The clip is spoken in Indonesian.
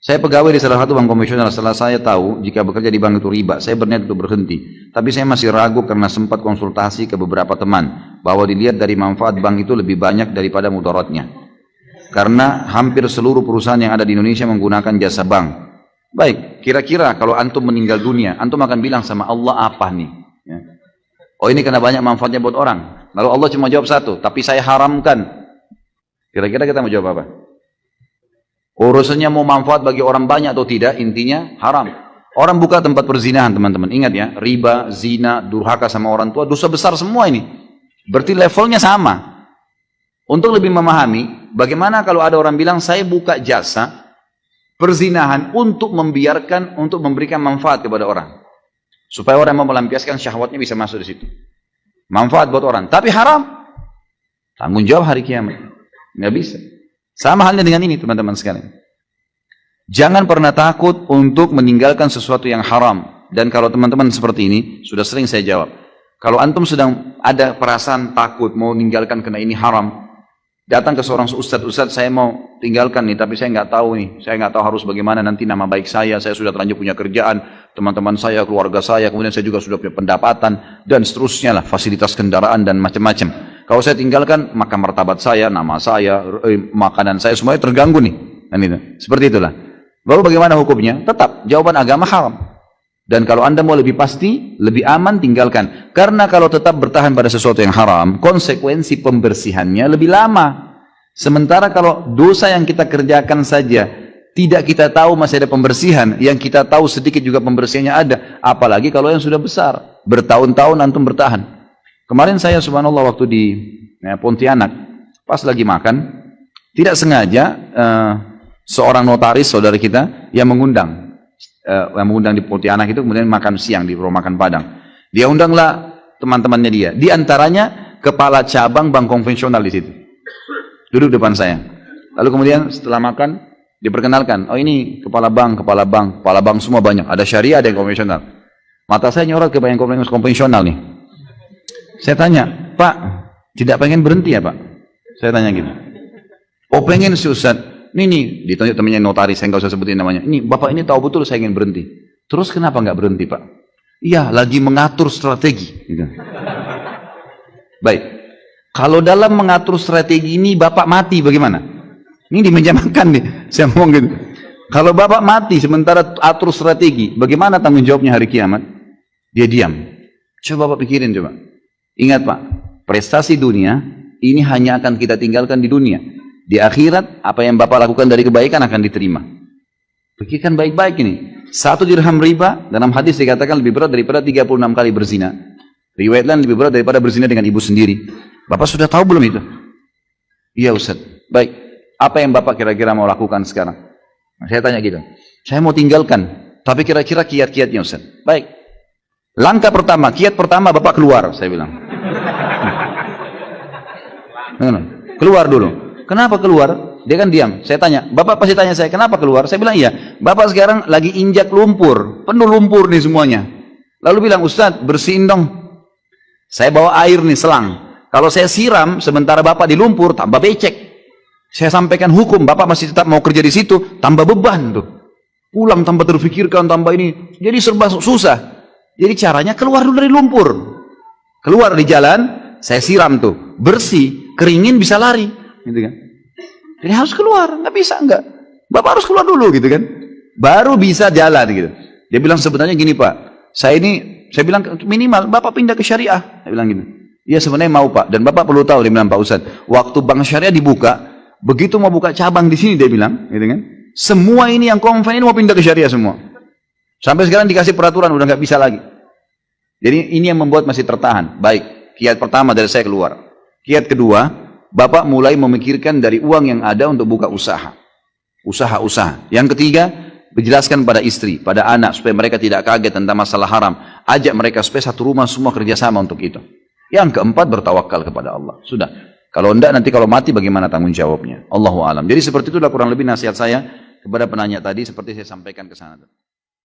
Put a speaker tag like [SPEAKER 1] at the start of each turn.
[SPEAKER 1] Saya pegawai di salah satu bank konvensional. Setelah saya tahu jika bekerja di bank itu riba, saya berniat untuk berhenti. Tapi saya masih ragu karena sempat konsultasi ke beberapa teman bahwa dilihat dari manfaat bank itu lebih banyak daripada mudaratnya. Karena hampir seluruh perusahaan yang ada di Indonesia menggunakan jasa bank. Baik, kira-kira kalau antum meninggal dunia, antum akan bilang sama Allah apa nih? Ya. Oh, ini karena banyak manfaatnya buat orang. Lalu Allah cuma jawab satu, tapi saya haramkan. Kira-kira kita mau jawab apa? Urusannya mau manfaat bagi orang banyak atau tidak, intinya haram. Orang buka tempat perzinahan, teman-teman. Ingat ya, riba, zina, durhaka sama orang tua, dosa besar semua ini. Berarti levelnya sama. Untuk lebih memahami, bagaimana kalau ada orang bilang, saya buka jasa perzinahan untuk memberikan manfaat kepada orang. Supaya orang mau melampiaskan syahwatnya bisa masuk di situ. Manfaat buat orang. Tapi haram. Tanggung jawab hari kiamat. Nggak bisa. Sama halnya dengan ini teman-teman sekalian. Jangan pernah takut untuk meninggalkan sesuatu yang haram. Dan kalau teman-teman seperti ini, sudah sering saya jawab. Kalau antum sedang ada perasaan takut mau meninggalkan karena ini haram, datang ke seorang ustadz, saya mau tinggalkan nih, tapi saya nggak tahu nih, saya nggak tahu harus bagaimana nanti nama baik saya sudah terlanjur punya kerjaan, teman-teman saya, keluarga saya, kemudian saya juga sudah punya pendapatan, dan seterusnya lah, fasilitas kendaraan dan macam-macam. Kalau saya tinggalkan, maka martabat saya, nama saya, makanan saya, semuanya terganggu nih. Dan itu. Seperti itulah. Lalu bagaimana hukumnya? Tetap, jawaban agama haram. Dan kalau anda mau lebih pasti, lebih aman, tinggalkan. Karena kalau tetap bertahan pada sesuatu yang haram, konsekuensi pembersihannya lebih lama. Sementara kalau dosa yang kita kerjakan saja, tidak kita tahu masih ada pembersihan, yang kita tahu sedikit juga pembersihannya ada. Apalagi kalau yang sudah besar, bertahun-tahun antum bertahan. Kemarin saya subhanallah waktu di Pontianak, pas lagi makan, tidak sengaja seorang notaris saudara kita yang mengundang di Pontianak itu kemudian makan siang di rumah makan Padang. Dia undanglah teman-temannya dia. Di antaranya kepala cabang bank konvensional di situ. Duduk depan saya. Lalu kemudian setelah makan diperkenalkan, oh ini kepala bank semua banyak. Ada syariah, ada yang konvensional. Mata saya nyorot ke bank konvensional nih. Saya tanya, Pak, tidak pengen berhenti ya Pak? Saya tanya gitu. Oh pengen sih Ustaz. Ini ditunjuk temannya notaris, saya nggak usah sebutin namanya. Ini Bapak ini tahu betul saya ingin berhenti. Terus kenapa nggak berhenti Pak? Iya, lagi mengatur strategi. Gitu. Baik, kalau dalam mengatur strategi ini Bapak mati bagaimana? Ini dimenjamakan nih, saya ngomong gitu. Kalau Bapak mati sementara atur strategi, bagaimana tanggung jawabnya hari kiamat? Dia diam. Coba Bapak pikirin coba. Ingat Pak, prestasi dunia ini hanya akan kita tinggalkan di dunia. Di akhirat, apa yang Bapak lakukan dari kebaikan akan diterima. Pikirkan baik-baik ini. 1 dirham riba, dalam hadis dikatakan lebih berat daripada 36 kali berzina. Riwayat lain lebih berat daripada berzina dengan ibu sendiri. Bapak sudah tahu belum itu? Iya Ustaz. Baik, apa yang Bapak kira-kira mau lakukan sekarang? Nah, saya tanya gitu. Saya mau tinggalkan, tapi kira-kira kiat-kiatnya Ustaz. Baik. Langkah pertama, kiat pertama Bapak keluar, saya bilang. Keluar dulu. Kenapa keluar? Dia kan diam. Saya tanya, Bapak pasti tanya saya, kenapa keluar? Saya bilang, iya. Bapak sekarang lagi injak lumpur. Penuh lumpur nih semuanya. Lalu bilang, Ustaz, bersihin dong. Saya bawa air nih, selang. Kalau saya siram, sementara Bapak di lumpur, tambah becek. Saya sampaikan hukum, Bapak masih tetap mau kerja di situ, tambah beban tuh. Pulang tambah terfikirkan, tambah ini. Jadi serba susah. Jadi caranya keluar dulu dari lumpur. Keluar di jalan, saya siram tuh. Bersih, keringin bisa lari. Gitu kan. Jadi harus keluar, nggak bisa enggak. Bapak harus keluar dulu gitu kan. Baru bisa jalan gitu. Dia bilang sebenarnya gini Pak, saya bilang minimal Bapak pindah ke syariah. Saya bilang gitu. Iya sebenarnya mau Pak, dan Bapak perlu tahu, dia bilang Pak Ustadz, waktu bank syariah dibuka, begitu mau buka cabang di sini dia bilang, gitu kan. Semua ini yang konven ini mau pindah ke syariah semua. Sampai sekarang dikasih peraturan udah nggak bisa lagi. Jadi ini yang membuat masih tertahan. Baik, kiat pertama dari saya keluar. Kiat kedua, Bapak mulai memikirkan dari uang yang ada untuk buka usaha. Usaha-usaha. Yang ketiga, menjelaskan pada istri, pada anak, supaya mereka tidak kaget tentang masalah haram. Ajak mereka supaya satu rumah semua kerjasama untuk itu. Yang keempat, bertawakal kepada Allah. Sudah. Kalau enggak, nanti kalau mati bagaimana tanggung jawabnya? Allahu a'lam. Jadi seperti itulah kurang lebih nasihat saya kepada penanya tadi, seperti saya sampaikan ke sana.